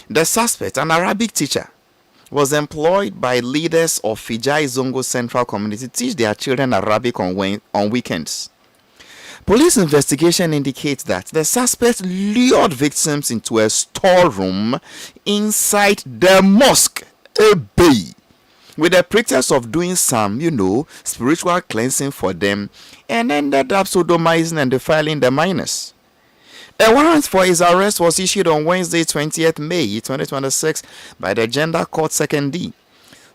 The suspect, an Arabic teacher, was employed by leaders of Fijai Zongo Central Community to teach their children Arabic on weekends. Police investigation indicates that the suspect lured victims into a storeroom inside the mosque, a bay, with the pretext of doing some, spiritual cleansing for them, and ended up sodomizing and defiling the minors. A warrant for his arrest was issued on Wednesday, 20th May 2026 by the Gender Court 2nd D.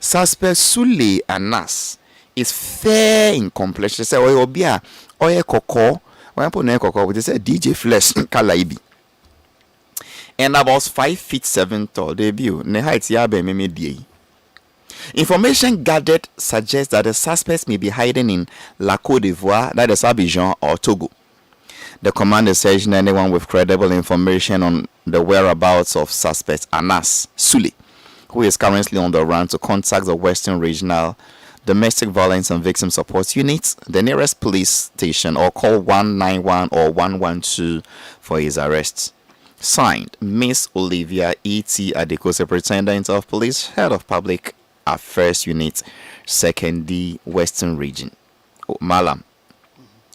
Suspect Sule Anas is fair in complexion. Say Oyobia, Oye Koko, we say DJ Flesh Kalaibi. And about 5'7" tall. Debut. Ne height yabe meme die. Information gathered suggests that the suspects may be hiding in La Côte d'Ivoire, that is Abidjan or Togo. The command is urging anyone with credible information on the whereabouts of suspect Anas Sule, who is currently on the run, to contact the Western Regional Domestic Violence and Victim Support Unit, the nearest police station, or call 191 or 112 for his arrest. Signed, Miss Olivia E.T. Adeko, Superintendent of Police, Head of Public Affairs Unit, 2nd D, Western Region. Malam,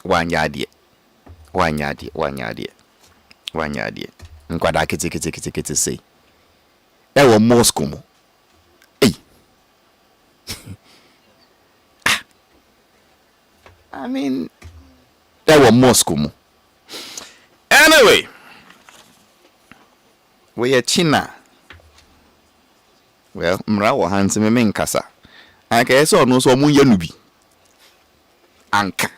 Wanyadie. Wanyadie. Nkwada kiti say. Ewo Moscow mo. Hey. I mean, ewo Moscow mo. Anyway, we are China. Well, mrawo hansi me nkasa. Anka eso no so mu yanubi. Anka.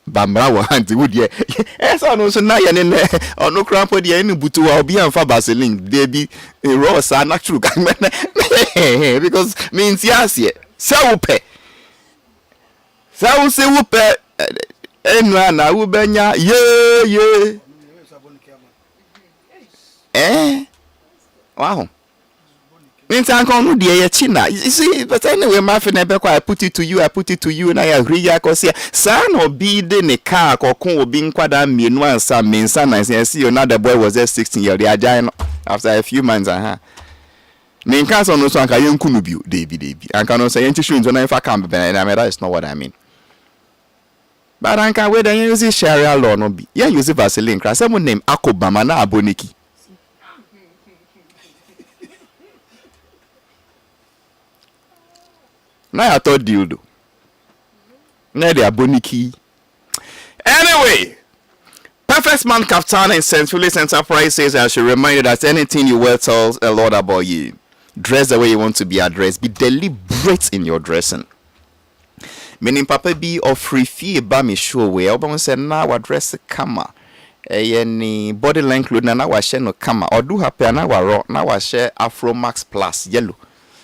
Bambra wa hanti wudie eso no so na ye ne ono krampo de enu butu wa obi amfa Vaseline de bi raw sa natural because means yes ye sa wo pe sa wo se wo pe enu ana wo benya ye wow means uncle dear China. You see, but anyway, my friend, I put it to you, and I agree. Because son or be the car or con being quite a mean one, some mean son. I see another boy was there 16 years old after a few months. Mean cars on no song, I young Kunubu, David. I cannot say any shoes when I come, and I mean, that's not what I mean. But I can't wait and use Sharia law, no be. Yeah, use Vaseline, class. Someone named Akobama, na Aboniki. Now I thought dildo. Now they are boniki. Anyway, Perfect Man Kaftan in St. Philip's Enterprise says I should remind you that anything you wear tells a lot about you. Dress the way you want to be addressed. Be deliberate in your dressing. Meaning papa be of free fee ba me show we. Oba say na wa dress kama. Any body length load na wa share no kama. Or do happy na wa raw na wa share Afro Max Plus yellow.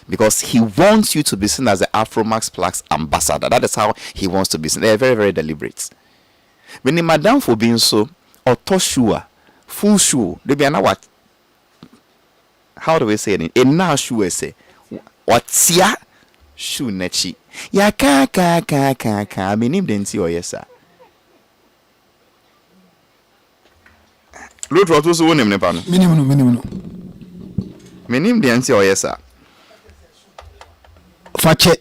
Because he wants you to be seen as the Afro Max Plus ambassador. That is how he wants to be seen. They are very, very deliberate. When the madam for being so, or toshua, full shoe, they be what? How do we say it? A now shoe say, what's ya? Shoe nechi. Ya ka. I mean, him didn't see or yes, sir. Look what was the one name, Minimum. Meaning didn't see or yes, sir. Fache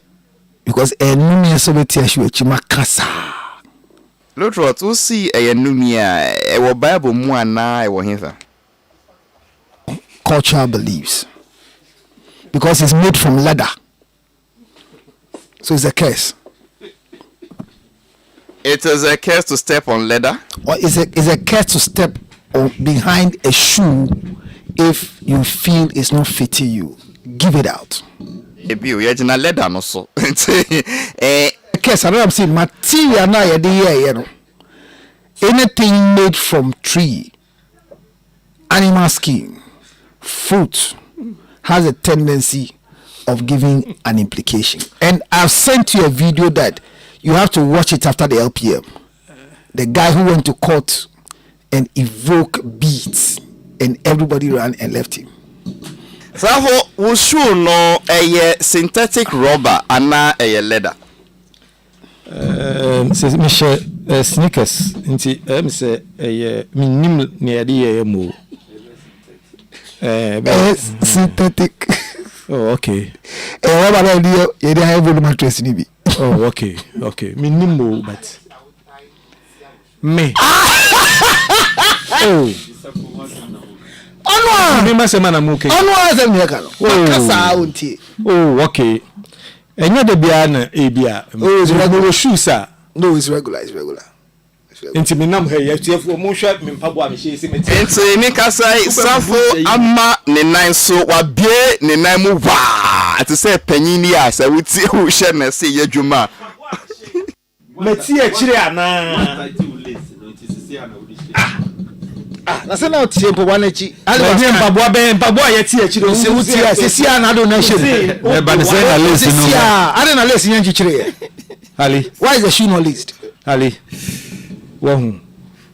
because enumia sobeti ashu echimakasa. Lotro to see enumia e Bible mu ana e wo hinfa. Cultural beliefs. Because it's made from leather. So it's a curse. It is a curse to step on leather? Or is a curse to step behind a shoe if you feel it's not fitting you. Give it out. Na leather no so. Case I know I'm saying material na ye dey here. Anything made from tree, animal skin, fruit has a tendency of giving an implication. And I've sent you a video that you have to watch it after the LPM. The guy who went to court and evoke beads and everybody ran and left him. So we should know a synthetic rubber and a leather. Says Michelle sneakers. Say a minim near the mo. Synthetic. Oh, okay. What about you? You don't have volume mattress in it. Oh, okay. Me nimbo, but me. Oh. Onwa. Me must man amuke. Onwa ze me kan. Kasa unti. Oh, okay. Enya de bia na ebia. Oh, it's regular shoes ah. No, it's regular. It's regular. Enti me nam he yetiefo mo hwa me mpabo a me hye se me te. Enti ni kasai safo ama ne nan so wabie ne nan mu wa. Ati se panyini a se wuti wo hye na se yadwuma. Me ti e kire ana. Na se na tie mpo wan echi. Ali mpabo a yeti e kire se wuti a se sia na do na hye. E ba ne se na list no. Sia, ade na list nyan kire. Ali. Why is the shoe not list? Ali. Wahun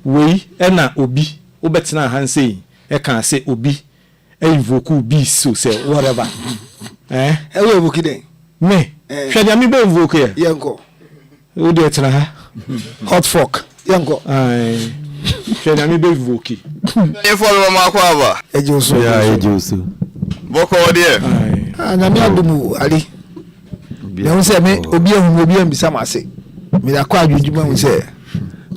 we na obi obetena hanse e kan say obi e invoke obi so say whatever e we invoke den me hwede me be invoke ya yenko o de tena ha hot fork yenko ai hwede me be invoke e follow ma kwa ba ejoso boko de ai na me adumu ali na won say me obi ehun obi ambisa ma say me da kwa adwuduma won say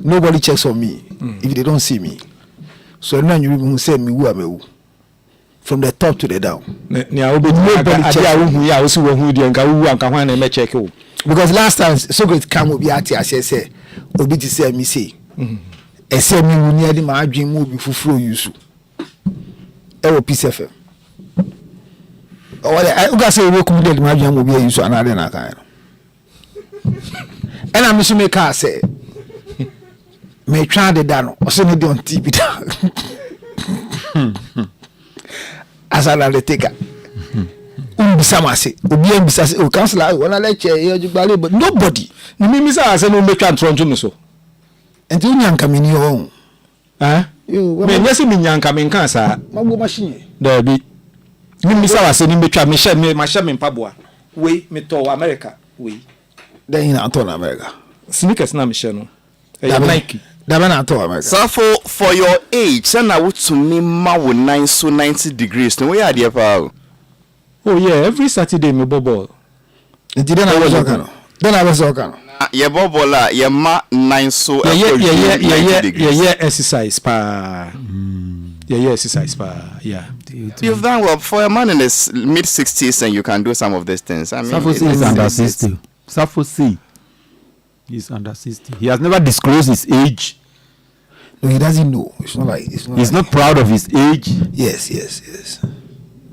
nobody checks on me if they don't see me. So now you say me who am I? From the top to the down. Nobody check. Because last time so great come be at I say obi to say me say. E say me we near the my dream will be full use. E wo peace FM. O I go say we come the my dream will be use another na kan. And I'm so make car say me try the dano o se me don TV da asala le teka bisa ma se obi bisa se o counselor wona lecture e ojugbale but nobody ni mi bisa se no me twa ntronjo me so enti unyanka me ni ho me nyese mi nyanka me nka sa magbo machine da bi ni bisa wa se ni me twa me hye me ma hye me mpaboa we me to America we then in Anton America sneakers na me hye no Nike Safo for your age, send out to me ma wo 90 degrees. No way idea pa. Oh yeah, every Saturday me bobble. Then I was okay. Ye bobble la, ye ma 90 yeah exercise pa. Yeah exercise pa. Yeah. You've done well for a man in his mid 60s and you can do some of these things. I mean, Safo is under 60. Safo C. He's under 60. He has never disclosed his age. No, he doesn't know. It's not like he's not proud of his age. Yes.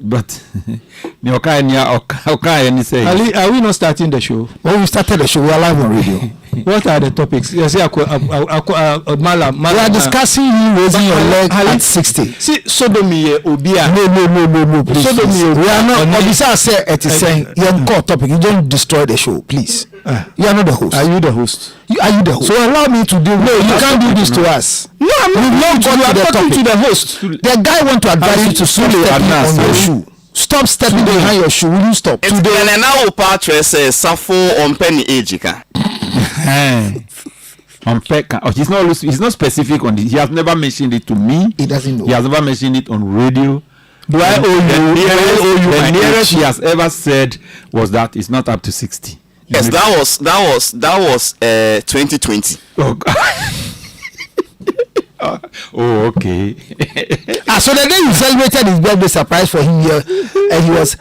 But Ali, are we not starting the show? When we started the show, we are live on radio. What are the topics? Yes, we are discussing you raising your leg at 60. See, sodomy obia. No. Sodomy, we are not. Obisa said it is saying your core topic. You don't destroy the show, please. You are not the host. Are you the host? Are you the host? So allow me to do. No, you can't do this to us. No, I'm not talking to the host. The guy want to advise you to stop stepping on your shoe. Stop stepping behind your shoe. Will you stop? Today, and now Patre says Safo on penny age. Oh, he's not specific on this. He has never mentioned it to me. He doesn't know. He has never mentioned it on radio. Do I owe you? The nearest he has ever said was that it's not up to 60. Yes, that was 2020. Oh, okay. So the day you celebrated his birthday surprise for him here, and he was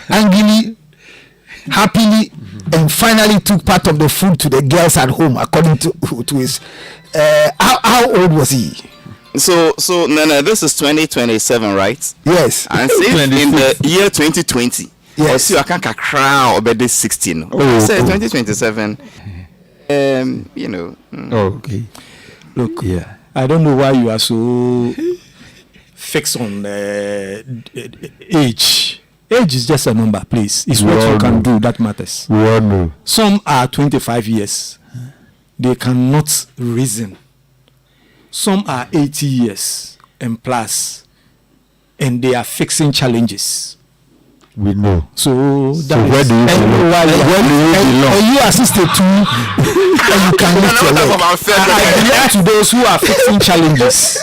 angrily, happily, and finally took part of the food to the girls at home, according to his. How old was he? So no, this is 2027, right? Yes. And say in the year 2020. Yes. I can't crown or birthday 16. Say 2027. You know. Okay. Look, yeah. I don't know why you are so fixed on age. Age is just a number, please. It's what you can do that matters. Some are 25 years. They cannot reason. Some are 80 years and plus, and they are fixing challenges. We know. So where do you belong? When you assisted to and you can lift your leg. I belong to those who are fixing challenges.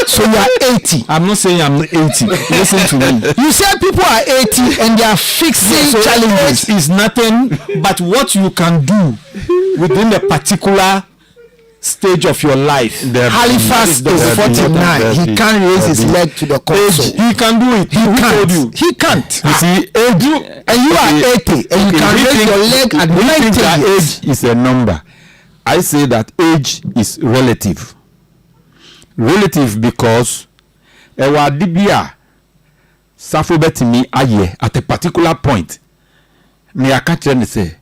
So you are 80. I'm not saying I'm 80. Listen to me. You said people are 80 and they are fixing So challenges. age is nothing but what you can do within a particular stage of your life. Halifax is 49. He can't raise his leg to the console. He can do it. He can't. He can't. You see, age, And you are 80 and you can raise your leg at we think 90 that years. age is a number. I say that age is relative. Relative because ewa dibia safo betimi aye at a particular point. Me akache ne say,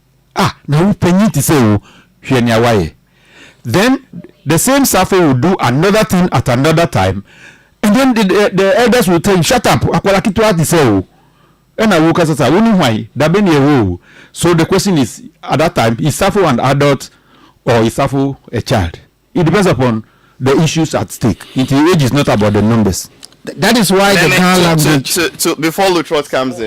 na wo panyin ti say wo hwe ne awaye. Then the same safo will do another thing at another time, and then the elders will tell him, shut up, akwala kitwa ti say wo. And I woke up woni why da be ne wo. So the question is, at that time, is safo an adult or is safo a child? It depends upon the issues at stake. The age is not about the numbers. That is why the Ghana language. Before Lutrot comes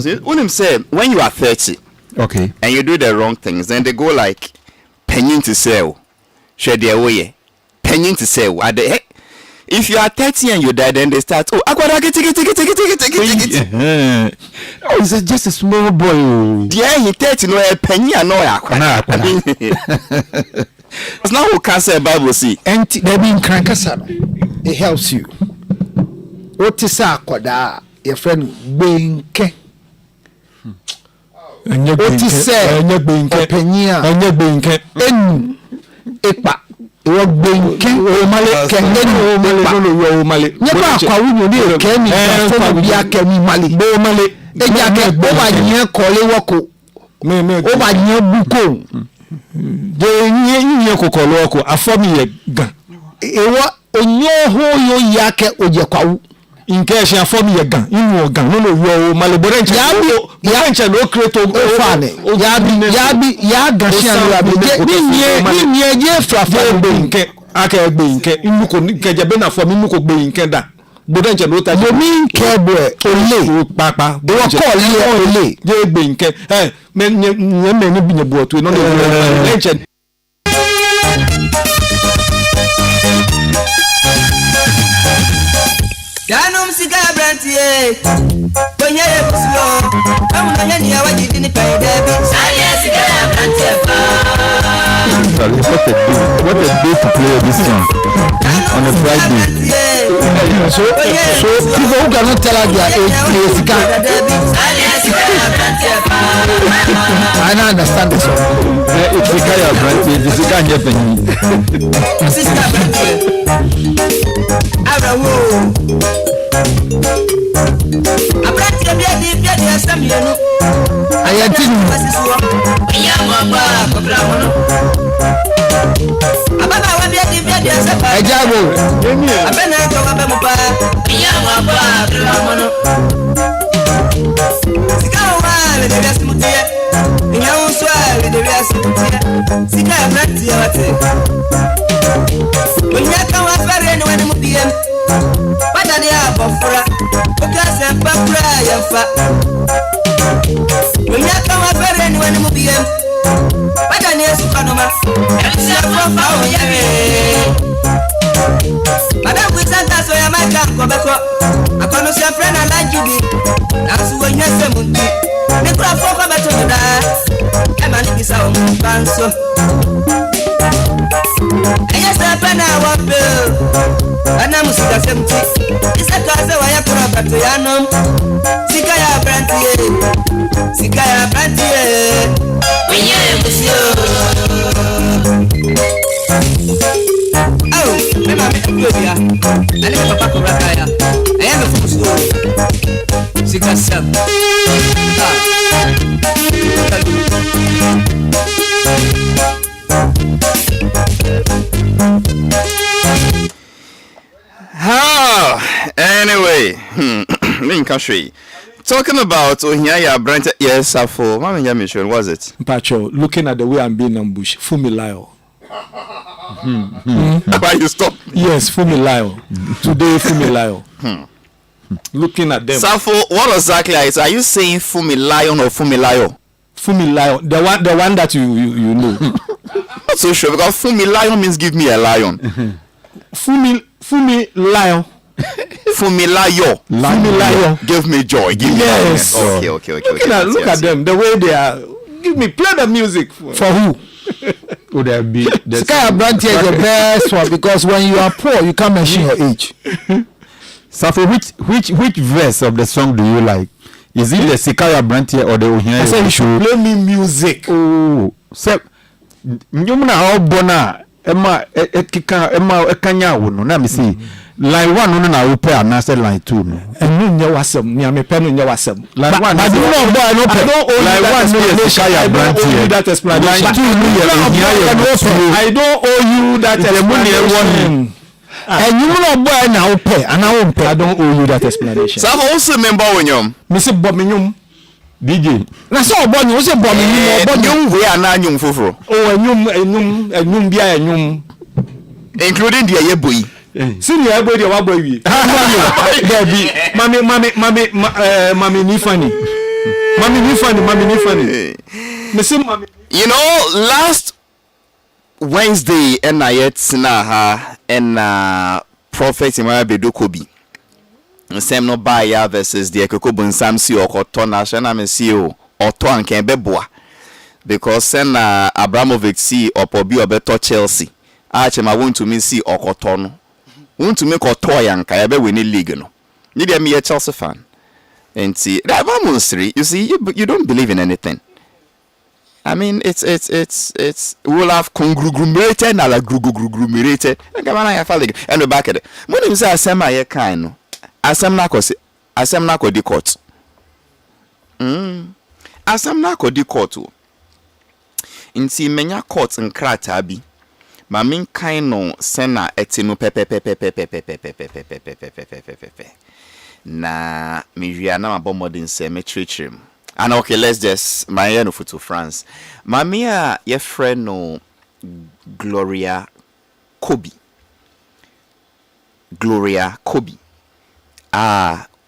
in, Unim said when you are 30 Okay. and you do the wrong things, then they go like penny to sell, share their way, penny to sell. If you are 30 and you die, then they start. Oh, take it. Oh, it's just a small boy. Yeah, he 30 no a penny and no. It's not who can say Bible see. And they be in Krankasano. It helps you. What is that? Your friend Benke. What is say? Penia. En Epa. What Benke? Male Kengen. Male. Never kwa wunyo ni Kemi. Bia Kemi Mali. Bo Male. Eja ke boba nye kole wako. Oba nye buko. The nye kokolo wako afomi ye gan. Ewa onyo ho yo yake oje kwawu. Inke she afomi ye gan inu gan no wo male borenche yabi no create ofane ya gan she an ni je frafa gbe nke aka gbe nke inu ko keje be na fomi inu ko gbe nke da borenche no ta yo mi nke bo ole papa de wo call le ole je gbe nke me ni binye bo to no borenche. Danum siga brantie Tonya ye kuslo Amu nanya ni awaji dini pa debi Sanye siga brantie fa What a day to play this song on a Friday. So people who cannot tell us their age play siga. I don't understand this one. It's the guy of brandy, it's the guy of brandy. Sister brantie Abrawo Abrantie bia di asamienu Ayatinu Masisuo Yamwa kwa mono Ababa wa bia di asapa Ejabo Abena kwa wabe mupa Yamwa kwa mono Sikawa le de asimutie Nyawuswa le de asimutie Sika brantie wate Onyaka wa fare ni wani mubiem Pada ni abofra Okase mpapura yafa Onyaka wa fare ni wani mubiem Pada ni esukanoma Elisa fofa oyame Madam Wisanta so ya maka kobeko Akono se frena lanjubi Nasu wenyese munti Nikura fofa beto nda Ema ni bisa omukanso Enya sepena wape Ana musika semti Isa kaze waya kura bato yanom Sika ya brantie Wenye musio Oh, mema mekudia Alika papa kura kaya Aya mefumusio Sika sem Anyway, talking about Ohiaya Brent, yes, for Mama Yamishan, was it? Pacho, looking at the way I'm being ambushed, Fumilayo. Why you stop? Yes, Fumilayo. Today, Fumilayo. Looking at them. Safo, what exactly is? Are you saying Fumilayon or Fumilayo? Fumilayo, the one that you know. not so sure because Fumi lion means give me a lion. Fumi lion. Fumi layo. Fumi lion. Give me joy. Give me Yes. happiness. Okay. Look at them. The way they are. Give me play the music For who? Would there be the Sky Abranti is the best one because when you are poor, you can't mention your age. Safo, which verse of the song do you like? Is it the Sikaya Brantia or the Ohia? I said you should play me music. Oh, so nyumna how bona Emma ekanya wono na me say line 1 no na wo pay na say line 2 no. Enu nya wasem, nya me pe no nya wasem. Line 1 I don't boy no pay. line 1 no is Sikaya Brantia. That explanation. Line 2 no is I don't owe you that explanation. And you will boy now pay, and I won't pay. I don't owe you that explanation. So I also remember when you Mr. Bominyum DJ. Na so boy you say boy you we are now young fufro. Oh, enum bia enum. Including the Ayeboy. Senior everybody wa boy wi. Mami ni funny. Mr. Mami. You know, last Wednesday and I yet sina and prophet Imaya Bedokobi. Same no buy ya versus the Ekokobun Samsi or Cotona Shana Mesio or Toan Kembeboa. Because sen Abramovic see or Pobi or Beto Chelsea. I want to me see or Cotono. Want to make Otoyan Kayabe winning league no. Need me a Chelsea fan. And see that one you see you don't believe in anything. I mean, it's we'll have conglomerated and la conglomerated. And come on, I feel like and the back at it. When you say asema ye kind, asem na ko di court. Asem na ko di court. Inti menya court nkrata bi. Ma min kind no sena etinu pepe. Na mi ria na mabomodin se me treachery. And okay, let's just my no to France. Mamia your friend no Gloria Kobe.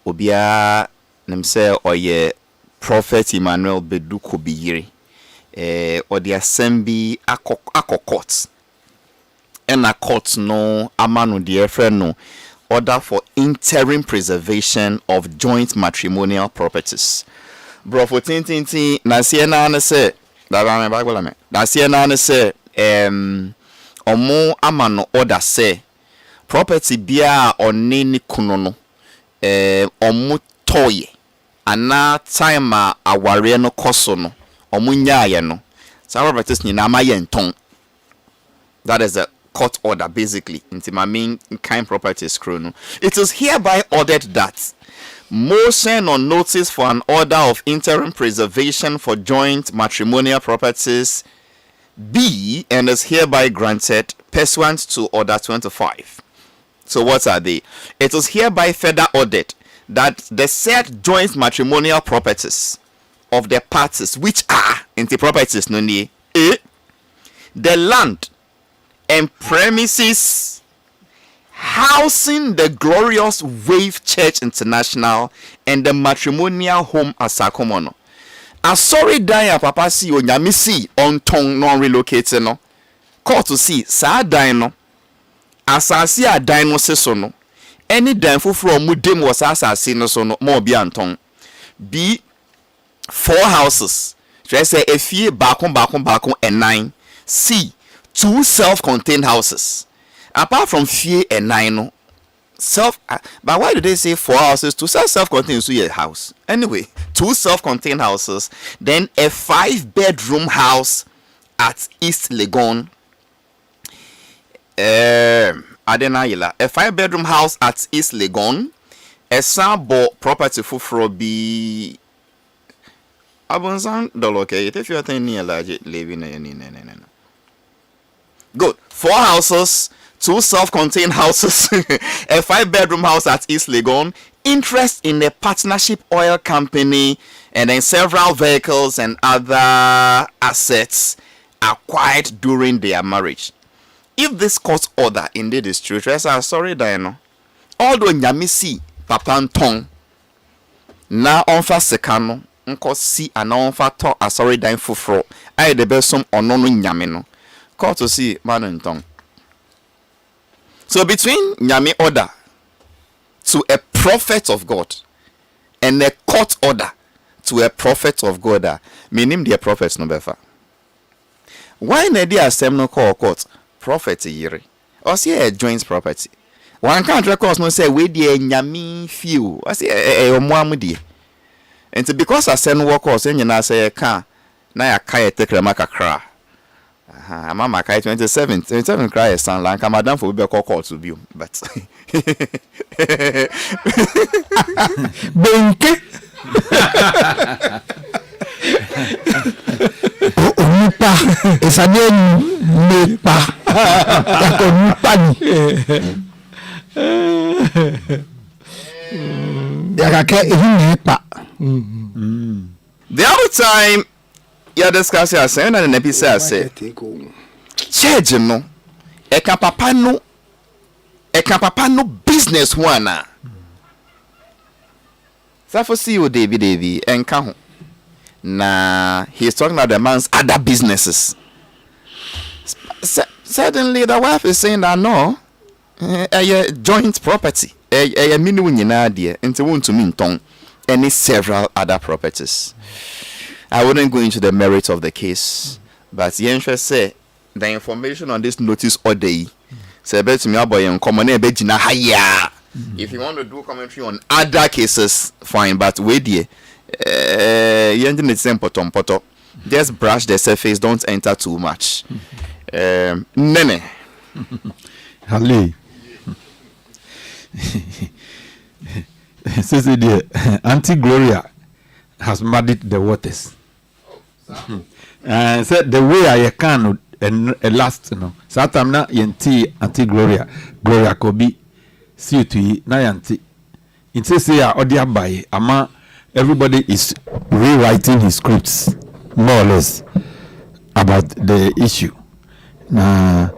Obia nemse oye Prophet Emmanuel Bedu Kobe yiri. Or the assembly court. And a court no amano dear friend no order for interim preservation of joint matrimonial properties. Bro for tintin na siena na se da ba me bagbola me na siena na se omo amano order se property bia oni ni kuno no omo toye ana time aware no koso no omo nyaaye no sa properties ni na amaye nton. That is a court order basically into my main kind properties chrono. It is hereby ordered that motion on notice for an order of interim preservation for joint matrimonial properties be and is hereby granted pursuant to Order 25. So what are they? It is hereby further ordered that the said joint matrimonial properties of the parties which are into properties no need the land and premises housing the glorious Wave Church International and the matrimonial home Asakomono. A sorry die papa si o nyame si on ton non relocated no. Call to see sa dan no. Asasi a dan no se so no. Any dan fufuro mu dem was asasi no so no mo bi anton. Be 4 houses. Just say efie bakon and 9. C 2 self-contained houses. Apart from fear and 9 but why do they say 4 houses? To self-contained so your house. Anyway, 2 self-contained houses, then a 5-bedroom house at East Legon. A 5-bedroom house at East Legon. A sample property for be Abonsan dolocate if you are near large living in good. 4 houses, 2 self-contained houses, a 5-bedroom house at East Legon, interest in a partnership oil company, and then several vehicles and other assets acquired during their marriage. If this court order indeed is true, sorry, Diana. Although Nyamisi Papantong na onfa sekano, nko si ana onfa to asori dan fufro, I the best some onono nyame no. court to see man and tongue. So between nyame order to a prophet of God and a court order to a prophet of God, meaning the prophets no befa. Why na dey asem no call court prophet yere? Or say a joint property. One can't record no say we dey nyame few. I say omoamu dey. And because asem work or say nyina say ka na ya kai tekrema kakra. Mama kai 27 cry sound like madam for be call court to be but Benke. Onupa esade nepa. Yako onupa ni. Yakake nepa. The other time you discuss your saying and an episode say church no e kan papa no business one Safo see you David enka ho na he's talking about the man's other businesses. Suddenly the wife is saying that no a joint property a mini nyina de enti won to me nton any several other properties. I wouldn't go into the merits of the case, but Yensha say the information on this notice order say bet me aboy en common e be gina higher. If you want to do commentary on other cases, fine, but wait there. Just brush the surface, don't enter too much. Nene. Hallelujah. Says dear Auntie Gloria has muddied the waters. And said the way I can and last Satamna yenti Auntie Gloria could be see to na yanti. It says here audio by ama everybody is rewriting his scripts more or less about the issue. Na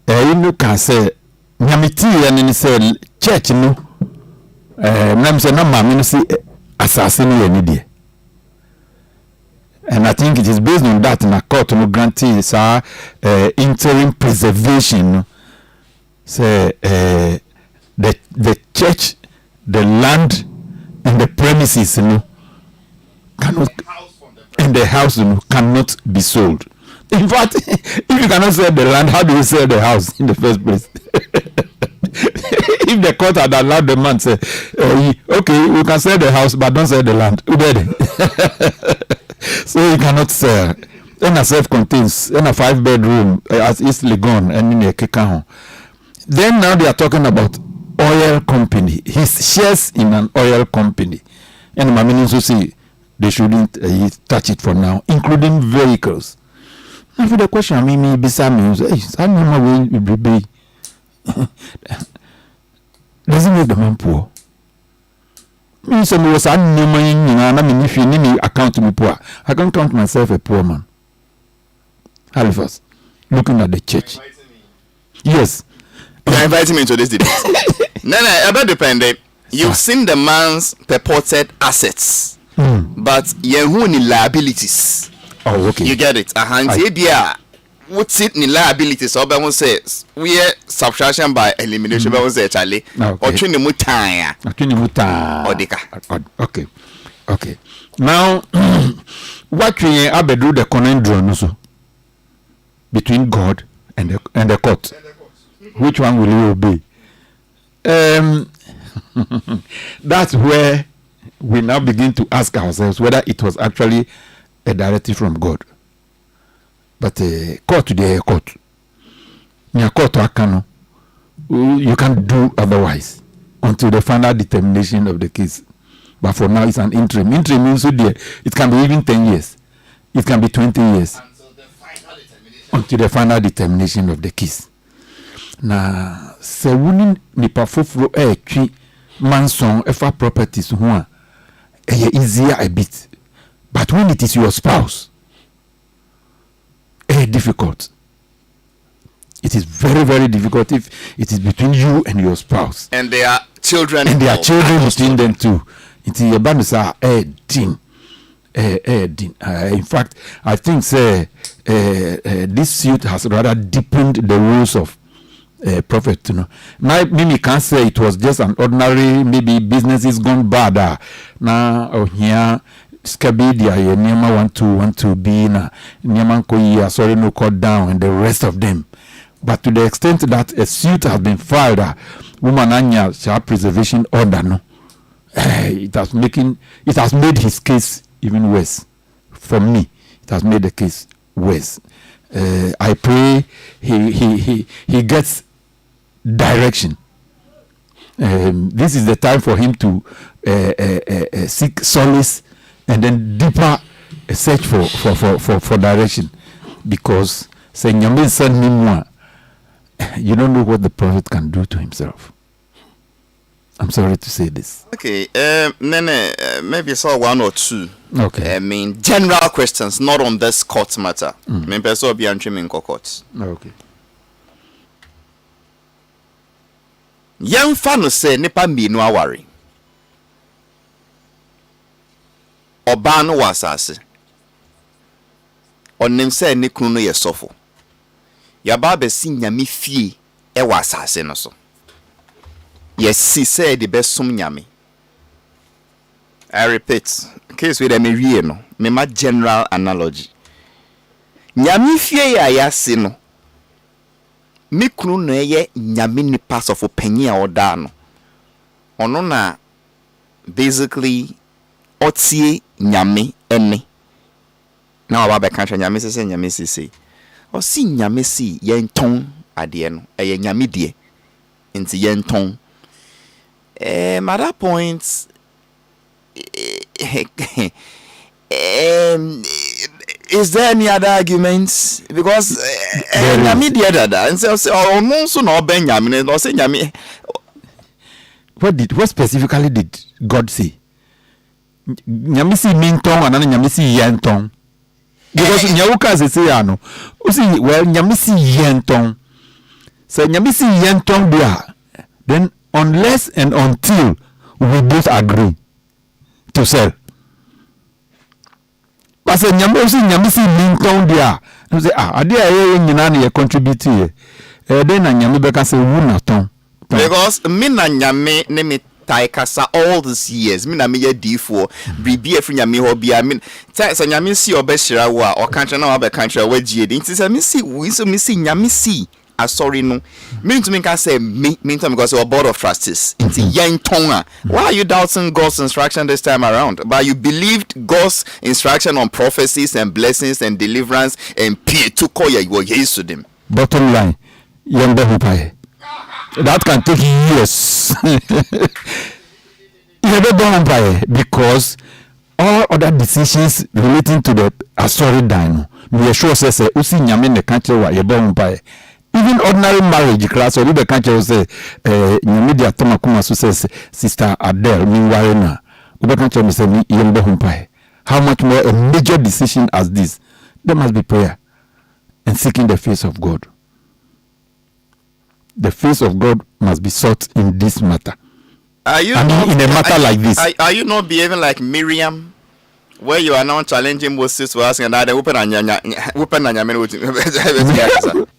you can say nyamiti and say church no nam say na mama no see assassin any day. And I think it is based on that in a court no grantee interim preservation. Say the church, the land, and the premises cannot, and the house cannot be sold. In fact, if you cannot sell the land, how do you sell the house in the first place? If the court had allowed the man to say, okay, we can sell the house, but don't sell the land. So you cannot sell. Then a self-contains, then a 5-bedroom as easily gone, and in a keka. Then now they are talking about oil company. His shares in an oil company. And my minister say they shouldn't touch it for now, including vehicles. And for the question, I mean, beside me, I know will be. Doesn't make the man poor. Me say me was money, I mean, if you need me account to me poor, I can't count myself a poor man. Halifax, looking at the church. Yes. You're inviting me into this debate. No, about dependent. You've seen the man's purported assets, but Yehuni liabilities. Oh, okay. You get it. What's it in liabilities? Or I says we are subtraction by elimination. I say Charlie. Or trini mutaya. Okay. Now, what we abedu the conundrum also between God and the court. Which one will you obey? That's where we now begin to ask ourselves whether it was actually a directive from God. But court today, court. Near court to Akano, you can't do otherwise until the final determination of the case. But for now, it's an interim. Interim means it can be even 10 years. It can be 20 years. Until the final determination of the case. Na se wuni nipa foforo twi manson efa properties ho a easier a bit, but when it is your spouse difficult. It is very, very difficult if it is between you and your spouse, and there are children, between them too. It is about in fact, I think say this suit has rather deepened the rules of prophet. Mimi can't say it was just an ordinary maybe businesses gone bad. Now here. Skabidia, Nyama want to be na Nyaman Koya, sorry no cut down, and the rest of them. But to the extent that a suit has been filed, woman anya child preservation order, no, it has made his case even worse. For me, it has made the case worse. I pray he gets direction. This is the time for him to seek solace. And then deeper search for direction, because say Nyame send me more, you don't know what the prophet can do to himself. I'm sorry to say this. Okay, Nene, maybe saw one or two. Okay. I mean, general questions, not on this court matter. Maybe so be entering in court. Okay. Young fan say nipa mi no aware. Ọba no wɔ asase ɔnim sɛ ne kunu no yɛ sɔfo yaba abɛsi nyame fie ɛwɔ asase no so yɛsi sɛ de bɛsom nyame. I repeat, case with me wie no me ma general analogy nyame fie ya yɛase no me kunu no ɛyɛ nyame nipa sɔfo panyin a ɔda no ɔno na basically otie nyame ene na wa ba kanhwa nyame sese nyame sese o si nyame si yenton ade no eye nyame die nti yenton at that point is there any other arguments because nyame die dada and say no so na oben nyame no say nyame what specifically did God say? Nyamisi minton and nyamisi yenton. Because nyawuka se say ano. Usi well nyamisi yenton. So nyamisi yenton there. Then unless and until we both agree to sell. But say nyamisi minton there. You say ade aye nyina na ye contribute here. Then na nyame beka say wu na ton. Because me na nyame ne me taikasa all these years me na me ye D4 bribi efri nyame ho bia me say nyame si obehira wo a o kantra na wa be kantra wa gie de nti say me si we so me si nyame si asori no me to me can say me to me because we board of trustees nti yen ton. Why are you doubting God's instruction this time around? But you believed God's instruction on prophecies and blessings and deliverance and pay to call you yes to them. Bottom line, yamba hupai. That can take years. Because all other decisions relating to the Asori dino, we are sure says usi nyame ne country wa yebo mpae. Even ordinary marriage class or the country will say nyame dia toma kuma so says Sister Adele mi ware na. Ube country will say mi yebo mpae. How much more a major decision as this? There must be prayer and seeking the face of God. The face of God must be sought in this matter. Are you in a matter like this? Are you not behaving like Miriam, where you are now challenging Moses to asking that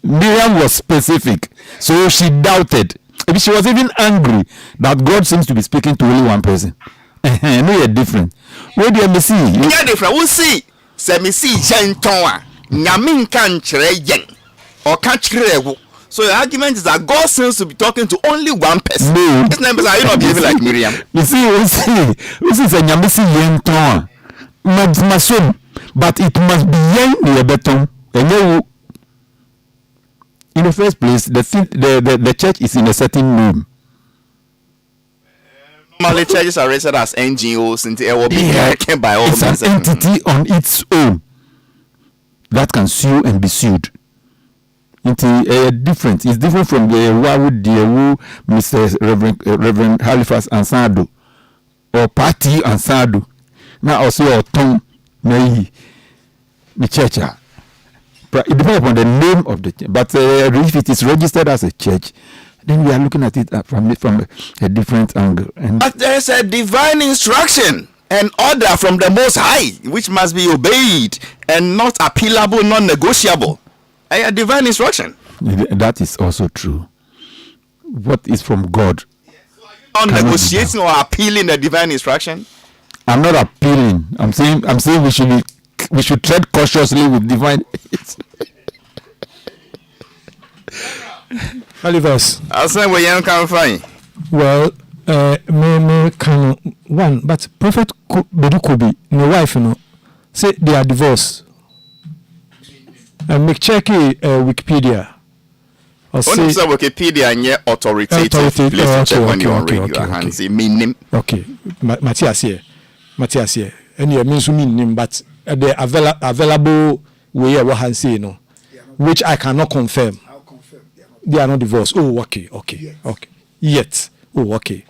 Miriam was specific, so she doubted. She was even angry that God seems to be speaking to only one person. No, you're different. Where do you see? You're different. We'll see. Say me see Jentoa. Nyamin can chere yen or can't chere. So the argument is that God seems to be talking to only one person. No. His name is, are you not behaving like Miriam? You see, this is a nyamisi yenton. But it must be yen beton. In the first place, the church is in a certain room. Normally, churches are rated as NGOs and they will be by all it's an entity on its own that can sue and be sued. It's different. It's different from the Mr. Reverend Halifax Ansah Addo or Party Ansah Addo. Now also your tongue may the church. It depends upon the name of the church. But if it is registered as a church, then we are looking at it from a different angle. But there is a divine instruction an order from the Most High, which must be obeyed and not appealable, non-negotiable. A divine instruction. That is also true. What is from God? Not negotiating or appealing the divine instruction. I'm not appealing. I'm saying we should tread cautiously with divine. Halifax. I'll say where you can find. Well, me can one, but Prophet Bedukobi, my wife, say they are divorced. And make check Wikipedia. Or say Wikipedia and yet authoritative. Please check on your regular hands. Meaning. Okay, Matthias here. And you mean to mean, but the available way what I say which I cannot confirm. I'll confirm. They are not divorced. Oh, okay. Yet. Oh, okay.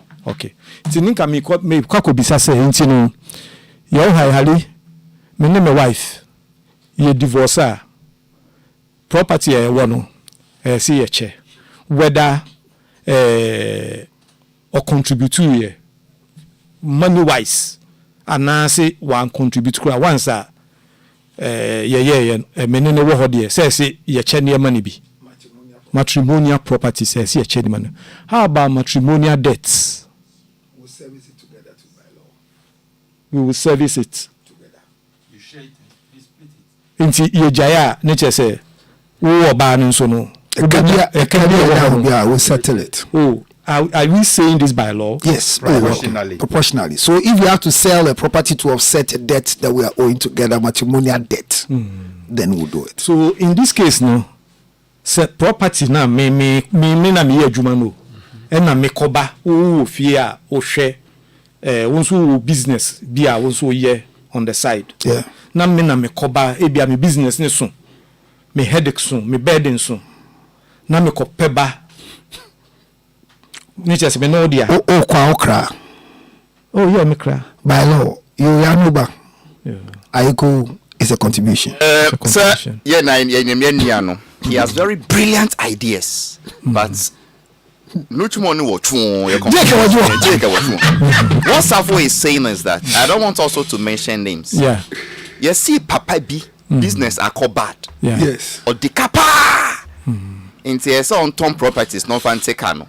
Tininka me kwako bisa say ntino. Yo hali. Me ne my wife. Ye divorce property one see ye che. Whether or contribute to ye money wise. And now say one contribute to once menene wo hode say ye che ne money bi matrimonial property says ye che ne money. How about matrimonial debts? We'll service it together by law. We will service it Together. You share it, you split it. inti ye jaya nature say wo oba no so no We'll settle it. oh are we saying this by law? Yes, Proportionally. So if we have to sell a property to offset a debt that we are owing together, matrimonial debt, then we'll do it. So in this case no say property na me na me adwuma no and na me koba wo fie a wo hwe wonso business bi a wonso ye on the side. Yeah. Na me koba e bia me business ne so me headache so me burden so na me kopeba ni just me no dia Kwa okra. oh yeah me cry By law, you yanuba. yeah Aiko is a contribution. Sir, he has very brilliant ideas, but what Safo is saying is that I don't want also to mention names. yeah You see, Papa B business are called bad. yeah Yes. Or the kapa into on Tom properties, no fancy cano.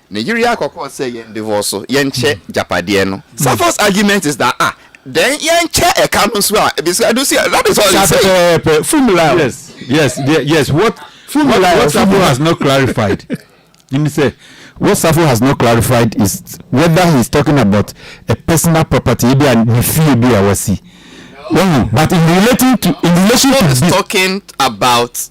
Nigeria Koko say yen divorce, yen che Japadieno. Safo's argument is that then yen che a canon swell. Because I do see that is all he say. formula Yes. What Safo has not clarified. Let me say, what Safo has not clarified is whether he's talking about a personal property, maybe a fee, be a see. But in relation to He's talking about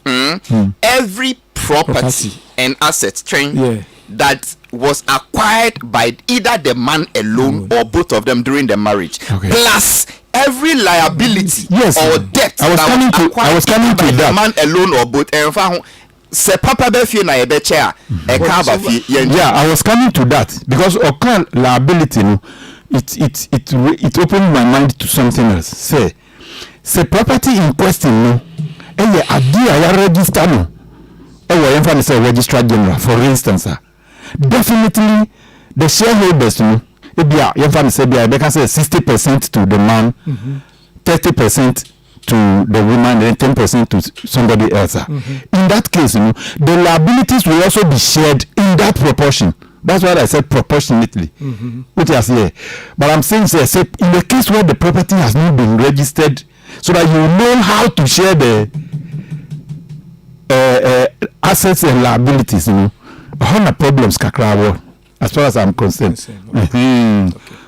every property and asset train that was acquired by either the man alone or both of them during the marriage, plus every liability or debt I was coming to by that. the man alone or both. And se papa be fie na ye be chair e ka ba fie. Yeah, I was coming to that because okan liability no it opened my mind to something else. Say property in question no idea ya register no we say registrar general for instance definitely the shareholders no say they can say 60% to the man 30% to the woman and 10% to somebody else. In that case the liabilities will also be shared in that proportion. That's why I said proportionately. Which is here. But I'm saying say in the case where the property has not been registered, so that you know how to share the assets and liabilities, how problems kakra as far as I'm concerned.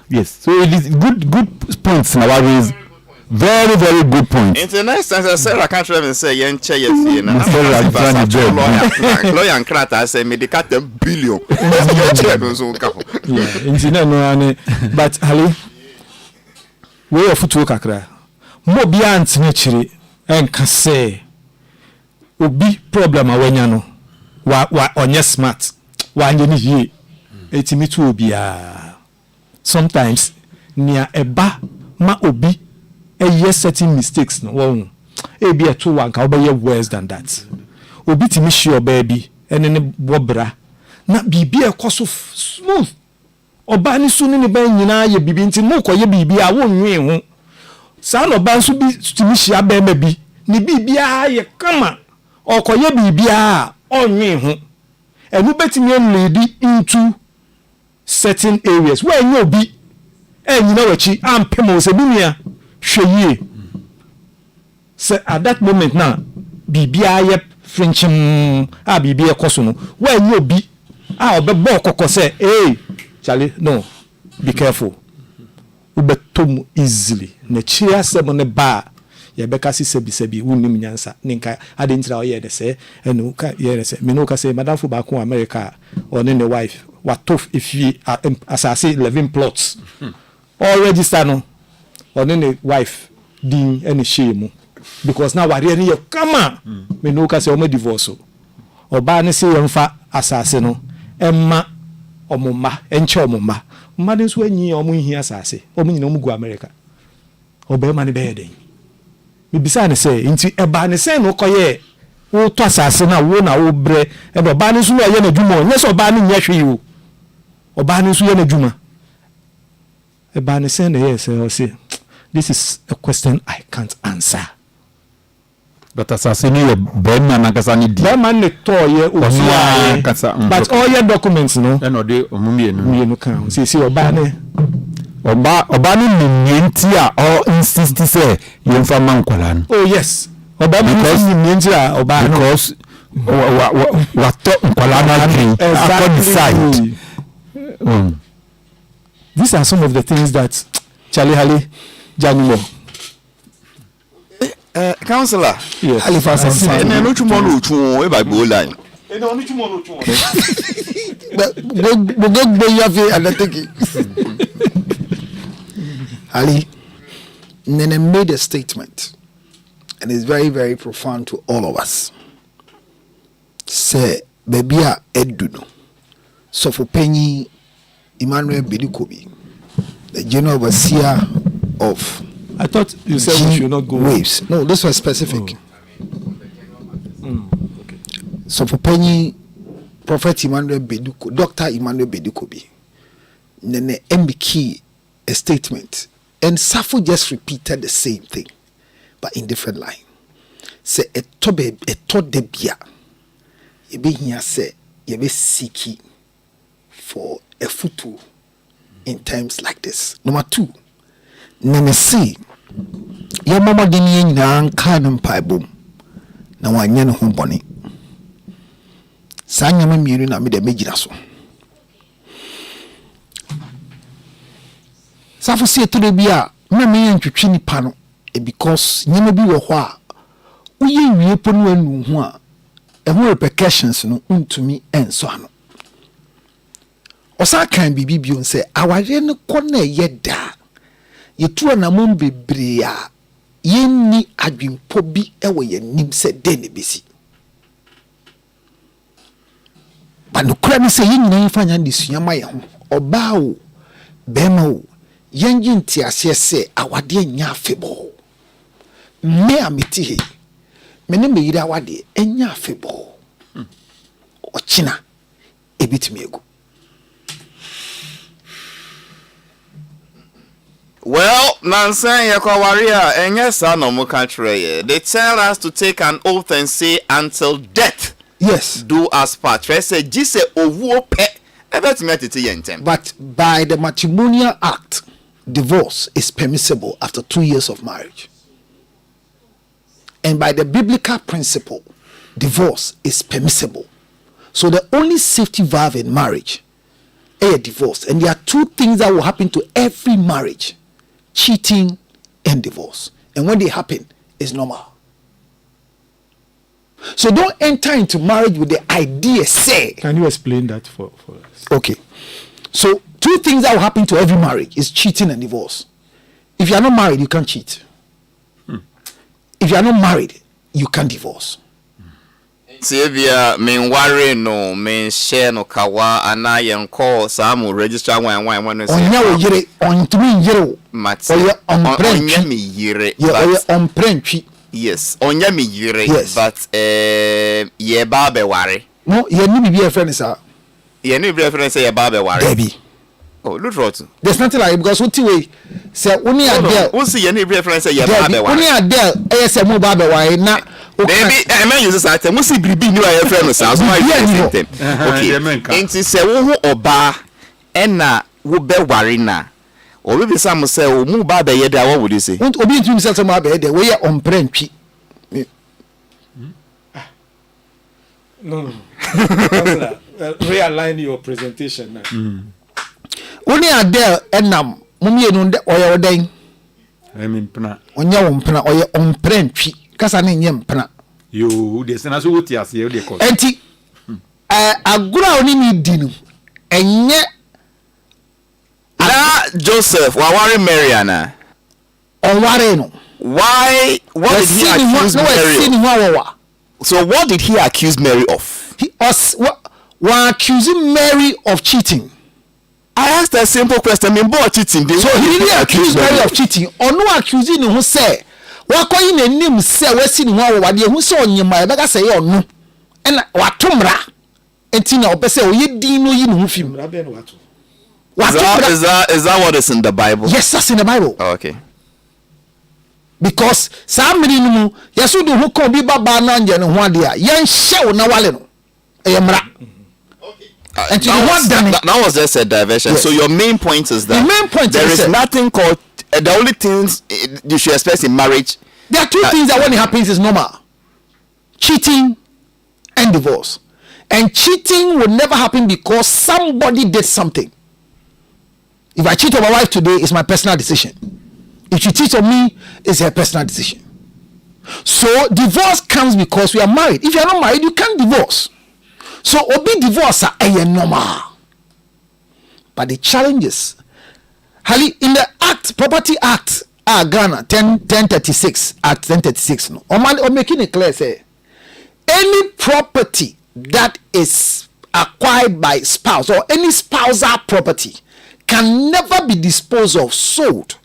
Yes. So it is good points now raise. Very, very good point. In the next time, I said, I can't even say, yen che ye fie na. Lawyer and crata say, me de cut $1 billion. Yeah, but Hali, we are futu kakra. Mo bia ntine chiri enka say obi problem awanya no wa onye smart wa anye ni hie etimi tu obi a sometimes nia eba ma obi certain mistakes no won e bi eto wan ka obeye worse than that obi timi shi oba bi ene ne bobra na bibi e koso smooth oba ni su ni ba nyina ye bibi nti mo koye bibi a wo nwe ho sa no ba nso bi tumi hia ba ma bi ni bibi a ye kama okoye bibi a onwe ho enu betimi lead into certain areas where you be nyina wachi ampemo se bimia hweye say at that moment na bibia ye frenchim a bibia ekoso no where you be obebo kokko say Charlie no be careful ubetom easily na chia sem ne ba ye beka si sebi wunim nyansa ninka adentira oye de say enu ka ye say me no ka say madam fu ba ko America or ne wife what tough if you as I say 11 plots all register no or ne wife din any shame because now we really come me no ka say o me divorce o ba ne say yemfa asase no emma omoma enche omoma mma den so anyi omo hi asase omo nyina omo gu America o be ma ne be den me bisa ne say nti e ba ne say no koye wo to asase na wo bre e do ba ne so ye na dwuma onye so ba ne nya hwe yi oba ni so ye na dwuma e ba ni say na yes I say this is a question I can't answer but asase ni ye bema na kasa ni di bema ne to ye otua kasa but all your documents no e no de omumienu kan see oba ni nyenti a all insist say ye mfa mankwala no oh yes oba ni nyenti a oba no because what nkwala na green exactly. These are some of the things that Charlie Hali Janumo. Counselor, yes. Halifax Ansah and no tomorrow to a Bible line. Ali Nene made a statement, and it's very, very profound to all of us. Say, baby, Eduno. So for Penny Emmanuel Bedikobi, the general overseer of I thought you said we should not go waves. No, this was specific. Okay. So for Penny Prophet Emmanuel Bedikobi, Dr. Emmanuel Bedikobi, Nene MBK a statement, and Safo just repeated the same thing, but in different line. Say a tobe a todebia. You be here say you be seeking for a foothold in times like this. Number 2, Nemesi, your mama didn't yan cannon pie boom. Now I know home bonnie. Sanya Miri na me the Majinaso. Safo say to the beer, Mammy and Chuchini Pano, because you may be a wha. We upon when one, and more repercussions no to me and so on. Osa kan bibi bi on say aware no kone yeda ye tu na mum bebre a ye ni adwempo bi ewo ye nim se de ne besi ba no kura ni say ye nyina fanya ndisua ma ye ho oba o bema o yengi ntiase se awade anya afebo me amiti he me ne me yira awade anya afebo o china ebitimi egu. Well, Nansen Yakowaria, and yes, I know country. They tell us to take an oath and say until death. Yes. Do us part. I say, Jise owo pe. But by the Matrimonial Act, divorce is permissible after 2 years of marriage. And by the biblical principle, divorce is permissible. So the only safety valve in marriage is a divorce. And there are 2 things that will happen to every marriage: cheating and divorce. And when they happen, it's normal. So don't enter into marriage with the idea, say. Can you explain that for us? Okay. So 2 things that will happen to every marriage is cheating and divorce. If you are not married, you can't cheat. If you are not married, you can't divorce. Sylvia, men worry no, men share no kawa, and I am call some register one on your yere on to me yero Mats on me yere. On prentry. Yes, on yami yere. Yes. But ye babe worry. No, ye need be a friend, sir. Ye need reference ye babe worry. Baby. Oh, look right. There's nothing like it because what way say only a girl. Who see any reference say your babe wa. Only a girl say mo babe wa na. Maybe I mean use that term. Who see bibi ni your friend so why you say okay. Enti say wo ho oba na wo be ware na. Obi be sam say o mu babe ye da what would you say? Obi ntumi say mo babe ye da we ye omprentwi. No. Realign your presentation now. Only a girl enam mumie no de oye odan. Mpena. Onya wo mpena oye omprentwi. Kasa ne nye mpena. Yo, de sena so wuti ase ye de ko. Enti agura oni ni di no. Enye Na Joseph wa worry Mariana. Onware no. Why what did he accuse Mary of? So what did he accuse Mary of? He was accusing Mary of cheating. I asked a simple question. I mean, boy cheating. So he really accused Mary of cheating. Or no accusing who say, "What can you name say we see no wa who say on your my bega say or no." And watumra entina obese o ye din no yi no film. Is that what is in the Bible? Yes, that's in the Bible. Oh, okay. Because somebody no yesu do who come be baba na nje no ho ade a yen hye na wale no eyemra. And that was just a diversion. Yes. So your main point is that the main point there is nothing called the only things you should expect in marriage. There are two things that when it happens is normal: cheating and divorce. And cheating will never happen because somebody did something. If I cheat on my wife today, it's my personal decision. If she cheats on me, it's her personal decision. So divorce comes because we are married. If you are not married, you can't divorce. So obi divorce are normal. But the challenges, in the Act, Property Act, Ghana 1036, Act 1036, no. Or making it clear, say, any property that is acquired by spouse or any spousal property can never be disposed of, sold,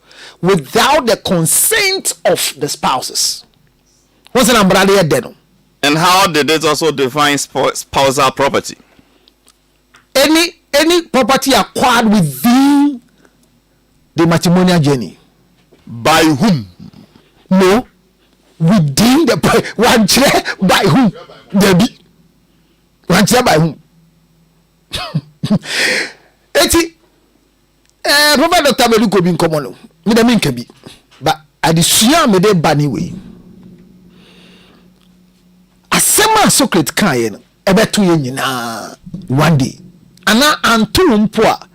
without the consent of the spouses. What's an umbrella here? And how did it also define spousal property? Any property acquired within the matrimonial journey. By whom? No, within the one chair by whom? Debbie. One chair by whom? Eti. Prophet Dr. Meluko bin komono. Me da minka bi. But adisua me de bani we. Asema Socrates kan ye no. Ebeto ye nyina one day. Ana anto mpo a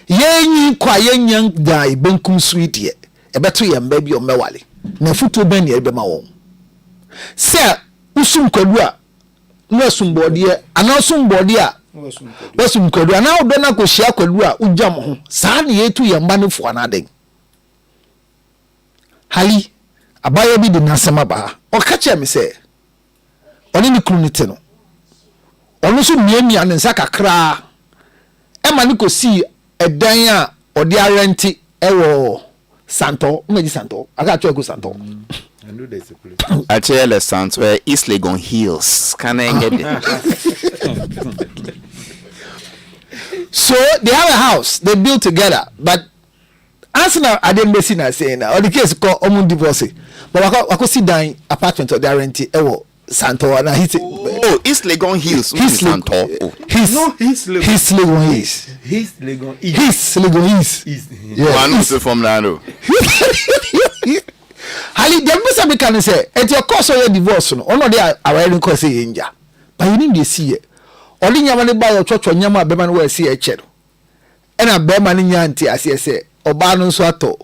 yenyi kwa yenyan da ibenkum sweet ye. Ebeto ye mba bi o mewale. Na futu ben ye bema won. Se usum kwadu a no asumbode ana asumbode a wasum kwadu ana odo na ko hia kwadu a ujam ho saa na yetu ye mba ne fo na den hali abaya bi de nasema ba o ka che me se oni ni kru ni te no ono so miamia ne nsa kakra e ma ni ko si edan a odi arenti ewo santo meji santo aka cho ko santo I know there's a place. Actually, Santo East Legon Hills. Can I get it? So they have a house they built together, but as now I didn't listen to saying now. Or the case called Omun divorce. But I could see down apartment or their rent. Santo and he said, "Oh, East Legon Hills." His Santo. His Legon Hills. His Legon East. His Legon East. Yeah, one from Nano. Hali dem be me can say et your cause of your divorce no ono dey aware cause say nja but you need to see it oli nyama ne ba your church nyama be man we see e che no e na be man nya anti ase say oba no so ato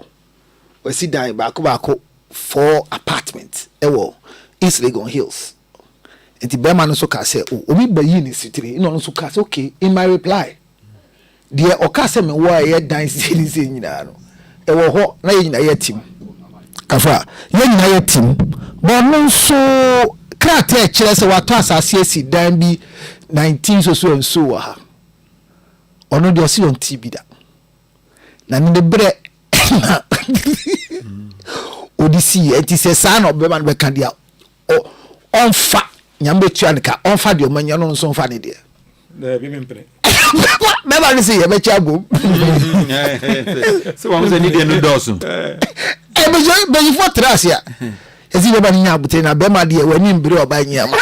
we see dan ba ko 4 apartments e wo East Legon Hills enti be man so ka say o obi ba yi ni sitiri no so ka say okay in my reply there o ka say me wo e dan series nyina no e wo ho na ye nyina ye tim kafa yenna ye tim bo no so krate kire se wato asase asi dan bi 19 so wa ha ono de osi on tv da na ne bre odisi enti se sa na obema no be kan dia onfa nyambe tuanka onfa de omanya no so onfa ne de na bi me mpene Never say you make go. So one say need no dosu. But you for trust ya. Is it about nya bute na be ma de when you bre oba nya ma.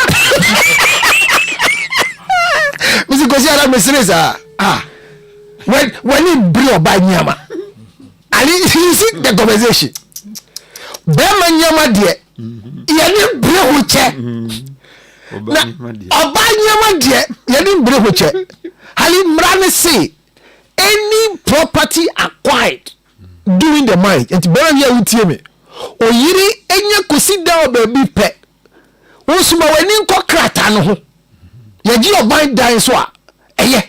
Misi ko si ara me seriously when you bre oba nya ma. Ali you see the conversation. Be ma nya ma de ye ni bre ho che. Na oba nya ma de ye ni bre ho che. Hali mrane say any property acquired during the marriage and bere ya utie me oyiri enye kosida obabi pe wonsuma wani nko krata no ho ye gi oban dan so a eye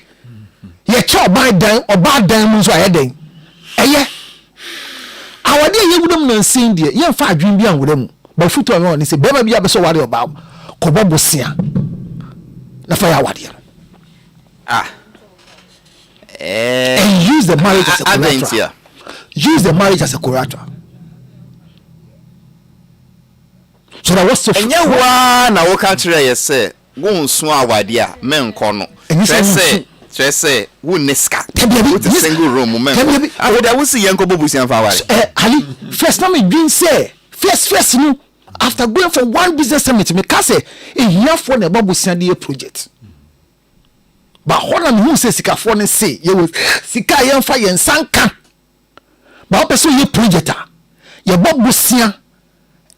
ye che oban dan oba dan mu so ayeden eye awade ye wudum na nsin de ye fa adwen bi anwura mu ba futu an oni se bema bi abeso ware oba ko bobo sia na fa ya wade and use the marriage as a collateral. Use the marriage as a collateral. So that was so. And you na wo ka kire ye say wo nso awade a men ko no. Say wo neska. With a single room men. Awade wo see yanko bobusian fa ware. Ali first time dream say first no after going for one business summit me ka say e here for na bobusian dey project. But what am who say sika for ne say you will sika yemfa yensanka. But person ye project ye bobusian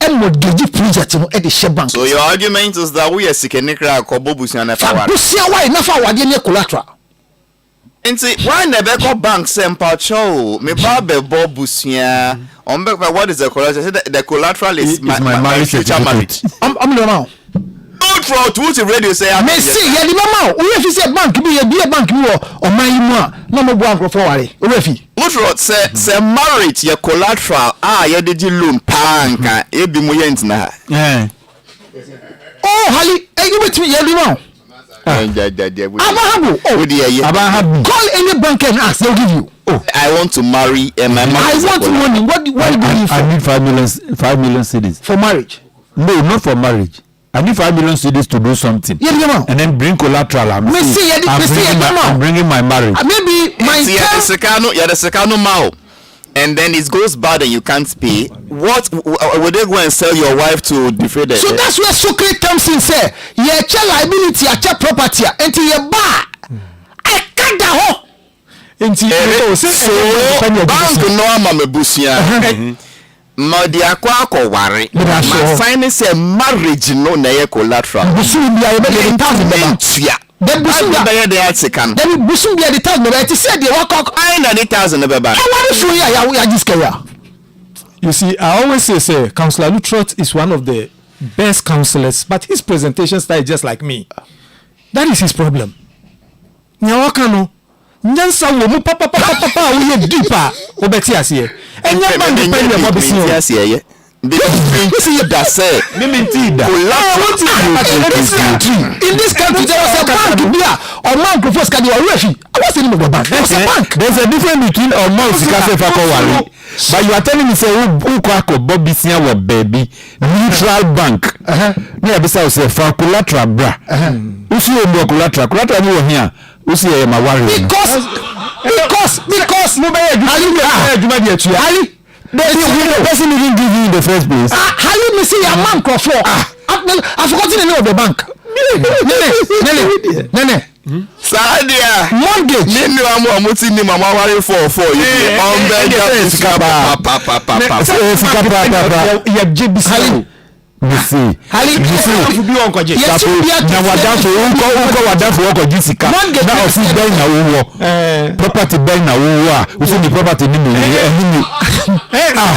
e mortgage project no e de share bank. So your argument is that we are sikene kra ko bobusian na fa ware. Bobusian why na fa wade ne collateral. Nti why na be ko bank sempa cho me ba be bobusian on be what is the collateral? The collateral is my marriage certificate. I'm no for to radio say me see ye di mama o we fi say bank bi ye bi bank bi o man yi mu a na mo bo anko for ware o we fi what say marriage ye collateral ye dey loan panka e bi mo ye ntina ha oh hali you with me ye di mama Abahabu. Call any bank and ask, they'll give you. Oh, I want to marry and my I want money. What do you need for? I need 5 million cedis for marriage. No, not for marriage. I need 5 million cedis to do something. Yeah, and then bring collateral. I'm bringing my marriage. Maybe my the secano mao. And then it goes bad and you can't pay. What would they go and sell your wife to defray the? So that's where Socrates comes in. Say, your liability, your property, until you buy. I can't go. So bank no amamebusia. Madi akwa ko ware. My sign say marriage no na ye collateral. Busu bia ye be 1,000. Then busu bia dey atsekan. Then busu bia the 1,000 be say dey work I na the 1,000 be ba. I want show ya this career. You see, I always say Councillor Lutrot is one of the best councillors, but his presentation style is just like me. That is his problem. Nyawaka no nyansa wo mu papa wo ye deeper obeti ase enya man depend on obesi o ase ye the see that say in this country there was a bank bia or man propose ka dey already what's the name of the bank? There's a bank. There's a difference between a man sikase fa ko wale but you are telling me say who ko akọ bisia wo baby neutral bank na bisa o say for collateral bra usu o collateral ni wo hia usu ye ma worry because no be adwuma de atua Ali the person didn't give you in the first place. How you me see a man for I forgot the name of the bank. Nene. Sadia mortgage nínú amuti ni mama wari for you on bed ya jebisi Missy. Hali bi won kwaje. Na wadafo unko wadafo wako jisika. Na ofi buy na wo. Property buy na wo a. Uso ni property ni mi.